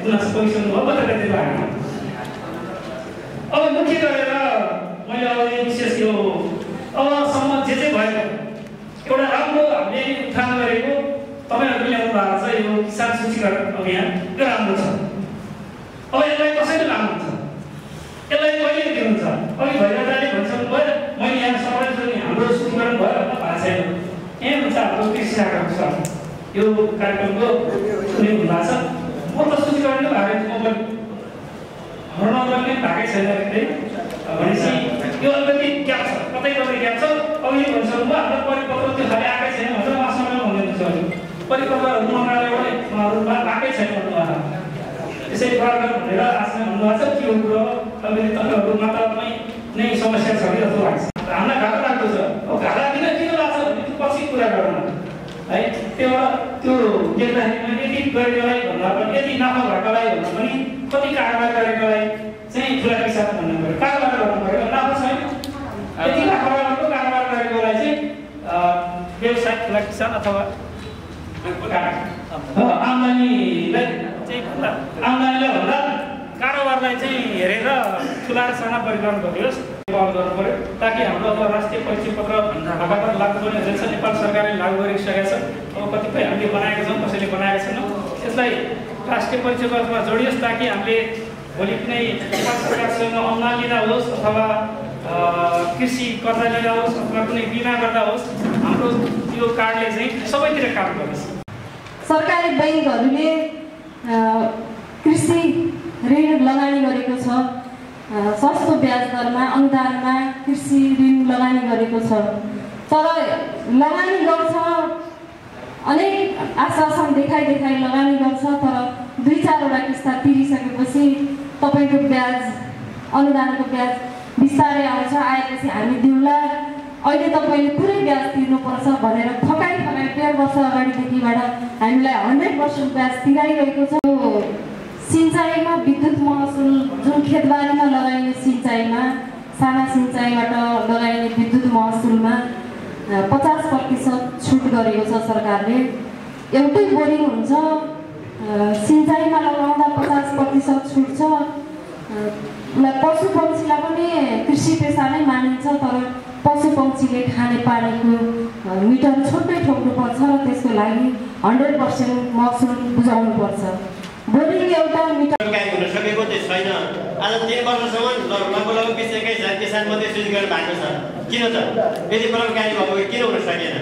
गुनासो परिसक्नु भयो बताइदिनु भएको। अब मुख्य गरेर मैले अब विशेष यो अबसम्म जे भयो एउटा राम्रो हामीले उठान गरेको तपाईँहरूले ल्याउनु भएको छ यो किसान सूचीकरण अभियान यो राम्रो छ। अब यसलाई कसैले लानुहुन्छ, यसलाई कहिले दिनुहुन्छ? अघि भैरवदाले भनिसक्नु भयो मैले यहाँ सबैले पनि हाम्रो सूचीकरण भयो भएको छैन। यहाँ हुन्छ हाम्रो कृषि शाखाको छ यो कार्यक्रमको कुनै हुँदा छ म त सूचीकरणै भएको म पनि हाम्रो नगरले भएकै छैन भनेपछि यो अलिकति ग्याप छ, कतै कतै ग्याप छ। अघि भनिसक्नु भयो हाम्रो परिपत्र त्यो खालि आएकै छैन भनेर उहाँसँग भन्नुहुन्छ परिपत्रहरू मन्त्रालयमा आएकै छैन भन्नुभयो। त्यसैले प्रकार भनेर आजमा भन्नुभएको छ के हो कुरो तपाईँले तपाईँहरू मात्रामै नै समस्या छ कि जस्तो लाग्छ। हामीलाई घाटा लाग्दो छ। अब घाटा किन लाग्छ भने त्यो पछि कुरा गरौँ है। त्यो देख्दाखेरि यति गरेकोलाई भन्दा पनि यति नाफा भएकोलाई भन्दा पनि कति कारोबार गरेकोलाई चाहिँ ठुला किसान भन्नु पऱ्यो। कारोबार गर्नु पऱ्यो नाफा छैन। यति लाखको कारोबार गरेकोलाई चाहिँ व्यवसाय ठुला किसान अथवा आम्दानीलाई भन्दा कारोबारलाई चाहिँ हेरेर ठुला र साना वर्गीकरण गरियोस् पहल गर्नु पऱ्यो ताकि हाम्रो अब राष्ट्रिय परिचय पत्र लगातार लागू गर्ने हुँदैछ। नेपाल सरकारले लागू गरिसकेको छ। अब कतिपय हामीले बनाएका छौँ, कसैले बनाएका छैनौँ। यसलाई राष्ट्रिय परिचय पत्रमा जोडियोस् ताकि हामीले भोलि कुनै नेपाल सरकारसँग अनुदान लिँदा होस् अथवा कृषि कर्जा लिँदा होस् अथवा कुनै बिमा गर्दा होस् हाम्रो यो कार्डले चाहिँ सबैतिर काम गर्छ। सरकारी बैङ्कहरूले कृषि ऋण लगानी गरेको छ। सस्तो ब्याज दरमा अनुदानमा कृषि ऋण लगानी गरेको छ। तर लगानी गर्छ, अनेक आश्वासन देखाइ लगानी गर्छ। तर 2-4वटा किस्ता तिरिसकेपछि तपाईँको ब्याज अनुदानको ब्याज बिस्तारै आउँछ। आएपछि हामी दिउँला, अहिले तपाईँले पुरै ब्याज तिर्नुपर्छ भनेर ठकाइ 1.5 वर्ष अगाडिदेखिबाट हामीलाई 100% ब्याज तिराइरहेको छ। सिँचाइमा विद्युत महसुल जुन खेतबारीमा लगाइने सिँचाइमा साना सिँचाइबाट लगाइने विद्युत महसुलमा 50% छुट गरेको छ सरकारले। एउटै बोरिङ हुन्छ, सिँचाइमा लगाउँदा 50% छुट छ। पशु पक्षीलाई पनि कृषि पेसा नै मानिन्छ तर पशु पक्षीले खाने पानीको मिटर छुट्टै ठोक्नुपर्छ र त्यसको लागि 100% महसुल बुझाउनुपर्छ। बोरिङ एउटा मिटर हुन सकेको चाहिँ छैन। आज 3 वर्षसम्म लगभग 20-21 किसान मात्रै सूचीकरण भएको छ। किन त यदि प्रभावकारी भएको किन हुन सकेन?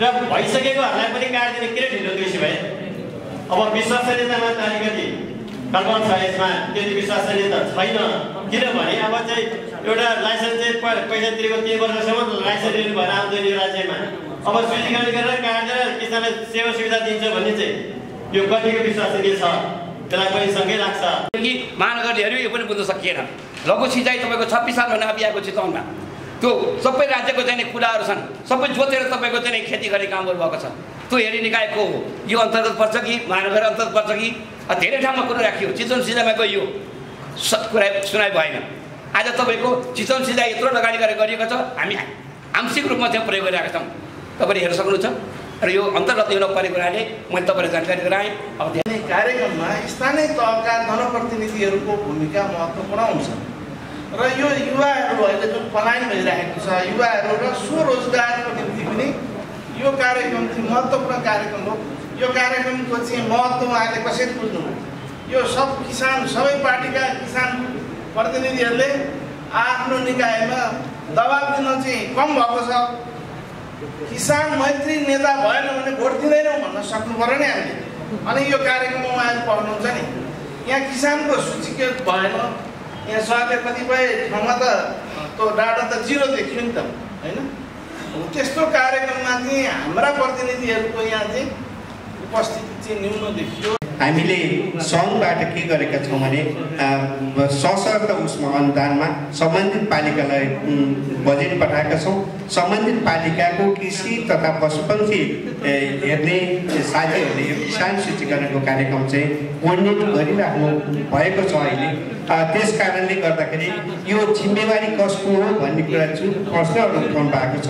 र भइसकेकोहरूलाई पनि काट दिने किन ढिलो दोषी भए? अब विश्वसनीयतामा त अलिकति कल्पना छ यसमा, त्यति विश्वसनीय त छैन। किनभने अब चाहिँ एउटा लाइसेन्स चाहिँ पैसा तिरेको 3 वर्षसम्म लाइसेन्स लिनु भएर आउँदैन यो राज्यमा। अब सूचीकरण गरेर काटेर किसानलाई सेवा सुविधा दिन्छ भन्ने चाहिँ यो कतिको विश्वसनीय छ त्यसलाई पनि सँगै लाग्छ कि महानगरले यो पनि बुझ्न सकिएन। लघु सिँचाइ तपाईँको 26 साल भनेर अभियानको चितवनमा त्यो सबै राज्यको चाहिँ कुराहरू छन्, सबै जोतेर तपाईँको चाहिँ खेती गर्ने कामहरू भएको छ। त्यो हेरी निकायको हो यो अन्तर्गत पर्छ कि महानगर अन्तर्गत पर्छ कि धेरै ठाउँमा कुरा राखियो। चितवन सिँचाइमा गइयो कुरा सुनाइ भएन। आज तपाईँको चितवन सिँचाइ यत्रो लगानी गरेर गरिएको छ, हामी आंशिक रूपमा चाहिँ प्रयोग गरिरहेका छौँ। तपाईँले हेर्न सक्नुहुन्छ र यो अन्तर्गत यो नपरेको हुनाले मैले तपाईँलाई जानकारी गराएँ। अब कार्यक्रममा स्थानीय तहका जनप्रतिनिधिहरूको भूमिका महत्त्वपूर्ण हुन्छ र यो युवाहरू अहिले जुन पलायन भइरहेको छ युवाहरू र स्वरोजगारको निम्ति पनि यो कार्यक्रम चाहिँ महत्त्वपूर्ण कार्यक्रम हो। यो कार्यक्रमको चाहिँ महत्त्व उहाँले कसरी बुझ्नु? यो सब किसान सबै पार्टीका किसान प्रतिनिधिहरूले आफ्नो निकायमा दबाब दिन चाहिँ कम भएको छ। किसान मैत्री नेता भएन भने भोट दिँदैनौँ भन्न सक्नु पर्यो नि हामीले। अनि यो कार्यक्रममा उहाँले पढ्नुहुन्छ नि, यहाँ किसानको सूचीकृत भएन। यहाँ सरले कतिपय ठाउँमा त त्यो डाटा त 0 देखियो नि त होइन। त्यस्तो कार्यक्रममा चाहिँ हाम्रा प्रतिनिधिहरूको यहाँ चाहिँ उपस्थिति चाहिँ न्यून देखियो। हामीले सङ्घबाट के गरेका छौँ भने सशर्त उसमा अनुदानमा सम्बन्धित पालिकालाई बजेट पठाएका छौँ। सम्बन्धित पालिकाको कृषि तथा पशुपक्षी हेर्ने साथीहरूले यो किसान सूचीकरणको कार्यक्रम चाहिँ कोर्डिनेट गरिराख्नु भएको छ अहिले। त्यस कारणले गर्दाखेरि यो जिम्मेवारी कसको हो भन्ने कुरा जुन प्रश्नहरू उठाउनु भएको छ,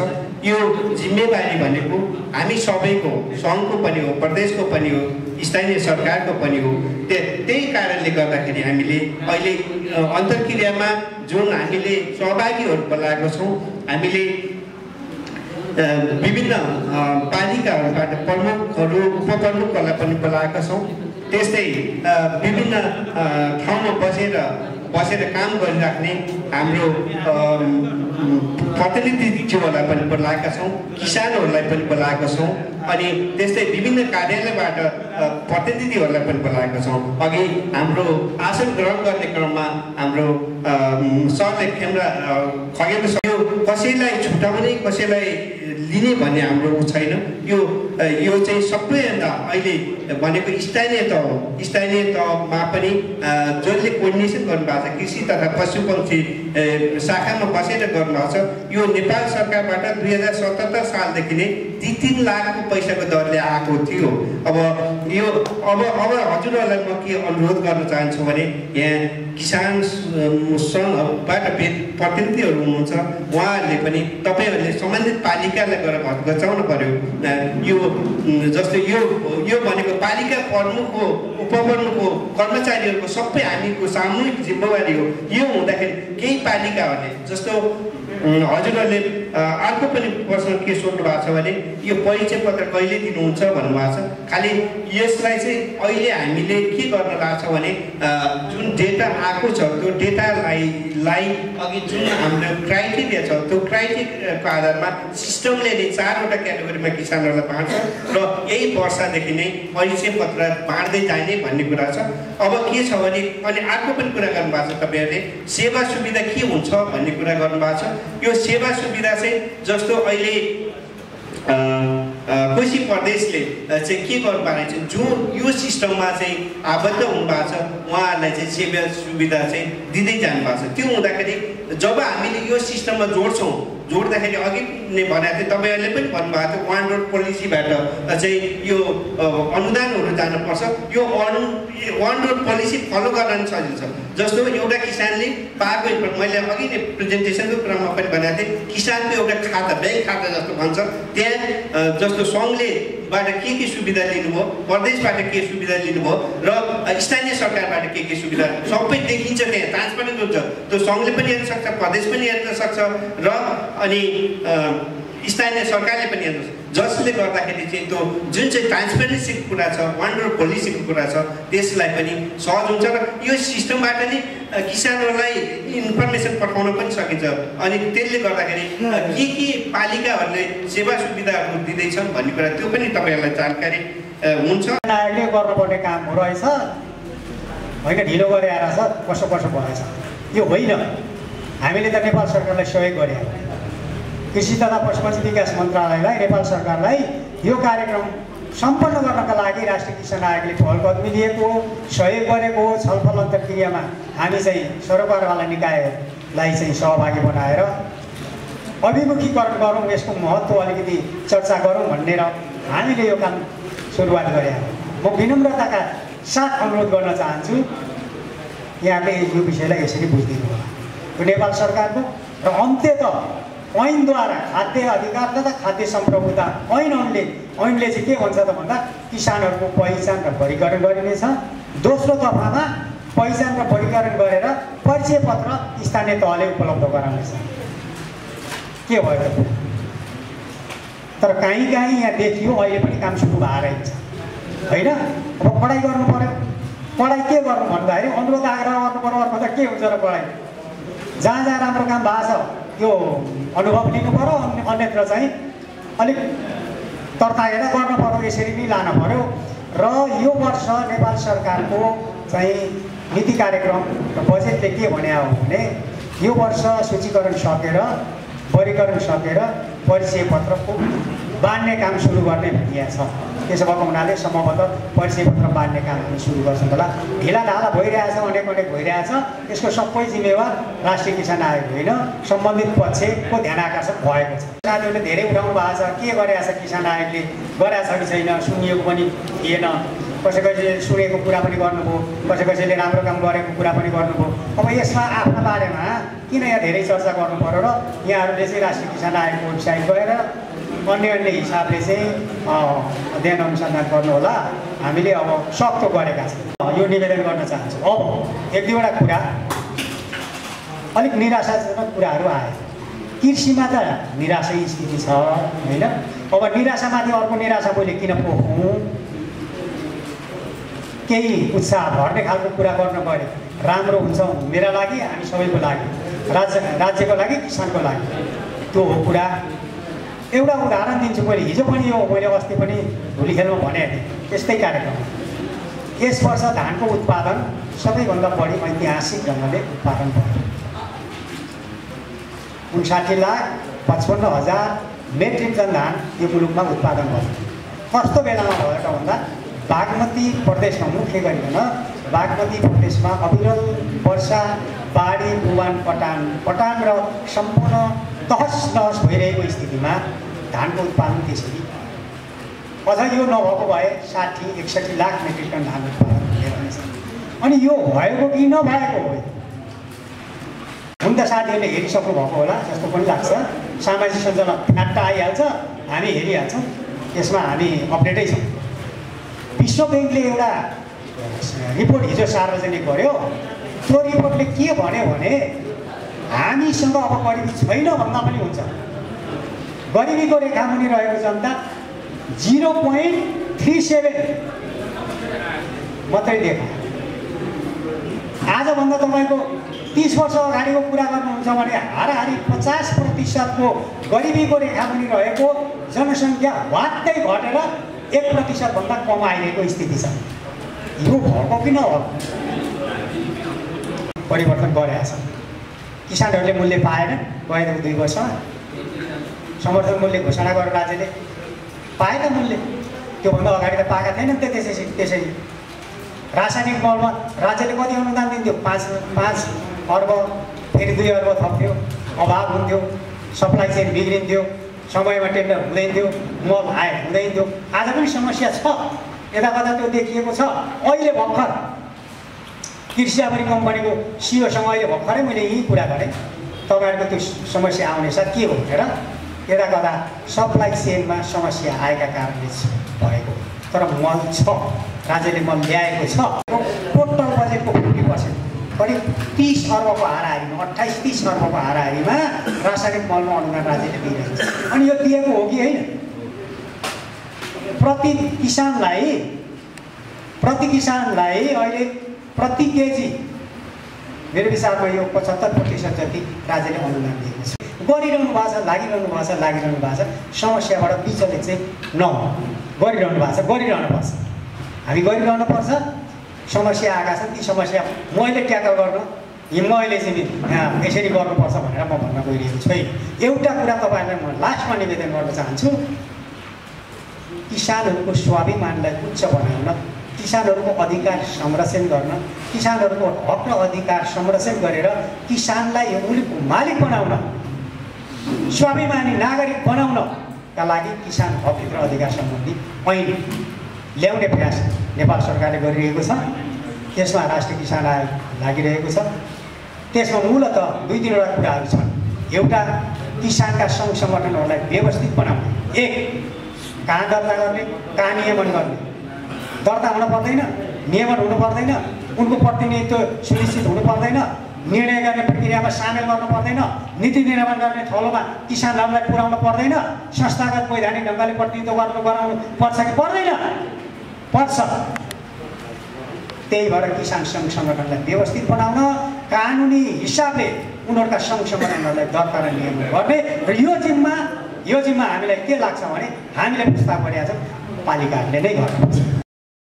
यो जिम्मेवारी भनेको हामी सबैको, सङ्घको पनि हो, प्रदेशको पनि हो, स्थानीय सरकारको पनि हो। त्यही कारणले गर्दाखेरि हामीले अहिले अन्तर्क्रियामा जुन हामीले सहभागीहरू बोलाएको छौँ, हामीले विभिन्न पालिकाहरूबाट प्रमुखहरू उपप्रमुखहरूलाई पनि बोलाएका छौँ। त्यस्तै विभिन्न ठाउँमा बसेर काम गरिराख्ने हाम्रो प्रतिनिधिज्यूहरूलाई पनि बोलाएका छौँ, किसानहरूलाई पनि बोलाएका छौँ, अनि त्यस्तै विभिन्न कार्यालयबाट प्रतिनिधिहरूलाई पनि बोलाएका छौँ। अघि हाम्रो आसन ग्रहण गर्ने क्रममा हाम्रो सरले खगेन्द्र सर कसैलाई छुटाउने कसैलाई लिने भन्ने हाम्रो छैन। यो चाहिँ सबैभन्दा अहिले भनेको स्थानीय तह हो। स्थानीय तहमा पनि जसले कोर्डिनेसन गर्नुभएको छ कृषि तथा पशुपक्षी शाखामा बसेर गर्नुभएको छ, यो नेपाल सरकारबाट 2077 सालदेखि नै 3 लाखको पैसाको दरले आएको थियो। अब हजुरहरूलाई म के अनुरोध गर्न चाहन्छु भने यहाँ किसान सङ्घबाट प्रतिनिधिहरू हुनुहुन्छ, उहाँहरूले पनि तपाईँहरूले सम्बन्धित पालिकालाई गएर घचाउनु पर्यो। यो जस्तो यो भनेको पालिका प्रमुख हो, उपप्रमुख हो, कर्मचारीहरूको सबै हामीको सामूहिक जिम्मेवारी हो। यो हुँदाखेरि केही पालिकाहरूले जस्तो हजुरहरूले अर्को पनि प्रश्न के सोध्नु भएको छ भने यो परिचय पत्र कहिले दिनुहुन्छ भन्नुभएको छ। खालि यसलाई चाहिँ अहिले हामीले के गर्न भएको छ भने जुन डेटा आएको छ त्यो डेटालाई अघि जुन हाम्रो क्राइटेरिया छ त्यो क्राइटेरियाको आधारमा सिस्टमले नै 4वटा क्याटेगोरीमा किसानहरूलाई बाँड्छ र यही वर्षदेखि नै परिचय पत्र बाँड्दै जाने भन्ने कुरा छ। अब के छ भने अनि अर्को पनि कुरा गर्नुभएको छ तपाईँहरूले सेवा सुविधा के हुन्छ भन्ने कुरा गर्नुभएको छ। यो सेवा सुविधा चाहिँ जस्तो अहिले कोशी प्रदेशले चाहिँ के गर्नुभएको छ, जो यो सिस्टममा चाहिँ आबद्ध हुनुभएको छ उहाँहरूलाई चाहिँ सेवा सुविधा चाहिँ दिँदै जानुभएको छ। त्यो हुँदाखेरि जब हामीले यो सिस्टममा जोड्दाखेरि अघि नै भनेको थिएँ, तपाईँहरूले पनि भन्नुभएको थियो 1 रोड पोलिसीबाट चाहिँ यो अनुदानहरू जानुपर्छ। यो 1 रोड पोलिसी फलो गर्न सजिलो छ। जस्तो एउटा किसानले पाएको मैले अघि नै प्रेजेन्टेसनको क्रममा पनि भनेको थिएँ, किसानको एउटा खाता ब्याङ्क खाता जस्तो भन्छ, त्यहाँ जस्तो सङ्घलेबाट के सुविधा लिनुभयो, प्रदेशबाट के सुविधा लिनुभयो र स्थानीय सरकारबाट के सुविधा सबै देखिन्छ, त्यहाँ ट्रान्सपेरेन्ट हुन्छ। त्यो सङ्घले पनि हेर्न सक्छ, प्रदेश पनि हेर्न सक्छ र अनि स्थानीय सरकारले पनि हेर्नु, जसले गर्दाखेरि चाहिँ त्यो जुन चाहिँ ट्रान्सपेरेन्सीको कुरा छ, 1 रोड पोलिसीको कुरा छ, त्यसलाई पनि सहज हुन्छ र यो सिस्टमबाट नै किसानहरूलाई इन्फर्मेसन पठाउन पनि सकिन्छ। अनि त्यसले गर्दाखेरि के पालिकाहरूले सेवा सुविधाहरू दिँदैछन् भन्ने कुरा त्यो पनि तपाईँहरूलाई जानकारी हुन्छ। नायकले गर्नुपर्ने काम हो रहेछ, होइन ढिलो गरे आएर छ कसो भएछ यो होइन। हामीले त नेपाल सरकारलाई सहयोग गरे, कृषि तथा पशुपक्षी विकास मन्त्रालयलाई, नेपाल सरकारलाई यो कार्यक्रम सम्पन्न गर्नका लागि राष्ट्रिय किसान आयोगले पहल कदमी लिएको हो, सहयोग गरेको हो। छलफल अन्तर्क्रियामा हामी चाहिँ सरोकारवाला निकायलाई चाहिँ सहभागी बनाएर अभिमुखीकरण गरौँ, यसको महत्त्व अलिकति चर्चा गरौँ भनेर हामीले यो काम सुरुवात गरे। म विनम्रताका साथ अनुरोध गर्न चाहन्छु, यहाँले यो विषयलाई यसरी बुझिदिनु होला। यो नेपाल सरकारको र अन्त्यतः ऐनद्वारा खाद्य अधिकार तथा खाद्य सम्प्रभुता ऐनले चाहिँ के भन्छ त भन्दा किसानहरूको पहिचान र वर्गीकरण गरिनेछ। दोस्रो दफामा पहिचान र वर्गीकरण गरेर परिचय पत्र स्थानीय तहले उपलब्ध गराउनेछ। के भयो त? तर कहीँ यहाँ देखियो अहिले पनि काम सुरु भएर छ, होइन? अब पढाइ गर्नु पर्यो, पढाइ के गर्नु भन्दाखेरि अनुरोध आग्रह गर्नु पर्यो। अर्को त के हुन्छ र पढाइ जहाँ राम्रो काम भएको छ यो अनुभव लिनु पर्यो, अन्यत्र चाहिँ अलिक तर्ताएर गर्नु पर्यो, यसरी नै लानु पर्यो। र यो वर्ष नेपाल सरकारको चाहिँ नीति कार्यक्रम र बजेटले के भने हो भने यो वर्ष सूचीकरण सकेर वर्गीकरण सकेर परिचय पत्रको बाँड्ने काम सुरु गर्ने भनिएको छ। त्यसो भएको हुनाले सम्भवतः परिचय पत्र बाँड्ने काम हामी सुरु गर्छौँ होला। ढिलाढाला भइरहेछ, अनेक भइरहेछ, यसको सबै जिम्मेवार राष्ट्रिय किसान आयोग होइन, सम्बन्धित पक्षको ध्यान आकर्षण भएको छ। साथीहरूले धेरै उठाउनु भएको छ, के गरेको छ किसान आयोगले, गरेको छ कि छैन, सुनिएको पनि थिएन। कसैले सुनेको कुरा पनि गर्नुभयो, कसैले राम्रो काम गरेको कुरा पनि गर्नुभयो। अब यसमा आफ्ना बारेमा किन यहाँ धेरै चर्चा गर्नु पर्यो र यहाँहरूले चाहिँ राष्ट्रिय किसान आयोगको वेबसाइट गएर अन्य हिसाबले चाहिँ अध्ययन अनुसन्धान गर्नुहोला। हामीले अब सक्दो गरेका छौँ। यो निवेदन गर्न चाहन्छु। अब एक दुईवटा कुरा अलिक निराशाजनक कुराहरू आए। कृषिमा त निराशै स्थिति छ होइन। अब निराशामाथि अर्को निराशा मैले किन पोखौँ? केही उत्साह भर्ने खालको कुरा गर्न पऱ्यो। राम्रो हुन्छ मेरा लागि, हामी सबैको लागि, राज्यको लागि, किसानको लागि। त्यो हो कुरा। एउटा उदाहरण दिन्छु मैले। हिजो पनि यो मैले अस्ति पनि धुलीखेलमा भनेको थिएँ त्यस्तै कार्यक्रममा। यस वर्ष धानको उत्पादन सबैभन्दा बढी ऐतिहासिक ढङ्गले उत्पादन भयो। 59,55,000 मेट्रिक टन धान यो मुलुकमा उत्पादन भयो। कस्तो बेलामा भयो त भन्दा बागमती प्रदेशमा मुख्य गरिकन बागमती प्रदेशमा अविरल वर्षा, बाढी, डुबान, पटान र सम्पूर्ण तहस नहस भइरहेको स्थितिमा धानको उत्पादन त्यसरी अझ यो नभएको भए 60-61 लाख मेट्रिक टन धान उत्पादन हुने रहेछ। अनि यो भएको कि नभएको हो? हुन त साथीहरूले हेरिसक्नु भएको होला जस्तो पनि लाग्छ। सामाजिक सञ्जालमा फ्याट्ट आइहाल्छ, हामी हेरिहाल्छौँ, त्यसमा हामी अपडेटै छौँ। विश्व ब्याङ्कले एउटा रिपोर्ट हिजो सार्वजनिक गर्यो। त्यो रिपोर्टले के भन्यो भने हामीसँग अब गरिबी छैन भन्दा पनि हुन्छ। गरिबीको रेखामुनि रहेको जनता 0.37 मात्रै देखा। आजभन्दा तपाईँको 30 वर्ष अगाडिको कुरा गर्नुहुन्छ भने हाराहारी 50% गरिबीको रेखामुनि रहेको जनसङ्ख्या वात्तै घटेर 1% भन्दा कम आइरहेको स्थिति छ। यो भएको किन हो? परिवर्तन गरेका छ। किसानहरूले मूल्य पाएन गएको 2 वर्षमा। समर्थन मूल्य घोषणा गरेर राज्यले पाएन मूल्य। त्योभन्दा अगाडि त पाएका थिएनन् त्यसरी। रासायनिक मलमा राज्यले कति अनुदान दिन्थ्यो? 5 अर्ब, फेरि 2 अर्ब थप्थ्यो। अभाव हुन्थ्यो, सप्लाई चेन बिग्रिन्थ्यो, समयमा टेन्डर हुँदैन थियो, मल आयो हुँदैन थियो। आज पनि समस्या छ, यताकता त्यो देखिएको छ। अहिले भर्खर कृषि आबरी कम्पनीको सिओसँग अहिले भर्खरै मैले यही कुरा गरेँ। तपाईँहरूको त्यो समस्या आउने साथ के हो भनेर यताकता सप्लाई चेनमा समस्या आएका कारणले भएको। तर मल छ, राज्यले मल ल्याएको छ। टोटल बजेटको 50% करिब 30 अर्बको हाराहारीमा 28-30 अर्बको हाराहारीमा रासायनिक मलमा अनुदान राज्यले दिइरहेको छ। अनि यो दिएको हो कि होइन? प्रति किसानलाई अहिले प्रति केजी मेरो विचारमा यो 75% जति राज्यले अनुदान दिएको छ। गरिरहनु भएको छ, लागिरहनु भएको छ। समस्याबाट विचलित चाहिँ नहुनु, गरिरहनु भएको छ, गरिरहनुपर्छ। हामी गरिरहनुपर्छ। समस्या आएका छन्, ती समस्या मैले ट्याकल गर्न मैले चाहिँ यसरी गर्नुपर्छ भनेर म भन्न गइरहेको छु। एउटा कुरा तपाईँहरूलाई म लास्टमा निवेदन गर्न चाहन्छु। किसानहरूको स्वाभिमानलाई उच्च बनाउन, किसानहरूको अधिकार संरक्षण गर्न, किसानहरूको हक र अधिकार संरक्षण गरेर किसानलाई यो मुलुकको मालिक बनाउन, स्वाभिमानी नागरिक बनाउनका लागि किसान हक र अधिकार सम्बन्धी ऐन ल्याउने प्रयास नेपाल सरकारले गरिरहेको छ। त्यसमा राष्ट्रिय किसान आयोग लागिरहेको छ। त्यसमा मूलतः 2-3वटा कुराहरू छन्। एउटा, किसानका सङ्घ सङ्गठनहरूलाई व्यवस्थित बनाउने। 1, कहाँ दर्ता गर्ने, कहाँ नियमन गर्ने। दर्ता हुन पर्दैन, नियमन हुनु पर्दैन, उनको प्रतिनिधित्व सुनिश्चित हुनु पर्दैन, निर्णय गर्ने प्रक्रियामा सामेल गर्नु पर्दैन, नीति निर्माण गर्ने थलोमा किसानहरूलाई पुर्याउनु पर्दैन, संस्थागत वैधानिक ढङ्गले प्रतिनिधित्व गराउनु पर्छ कि पर्दैन? पर्छ। त्यही भएर किसान सङ्घ सङ्गठनलाई व्यवस्थित बनाउन, कानुनी हिसाबले उनीहरूका सङ्घ सङ्गठनहरूलाई दर्ता र नियमन गर्ने। र यो जिम्मा हामीलाई के लाग्छ भने हामीले प्रस्ताव गरेका छौँ पालिकाहरूले नै गर्नुपर्छ।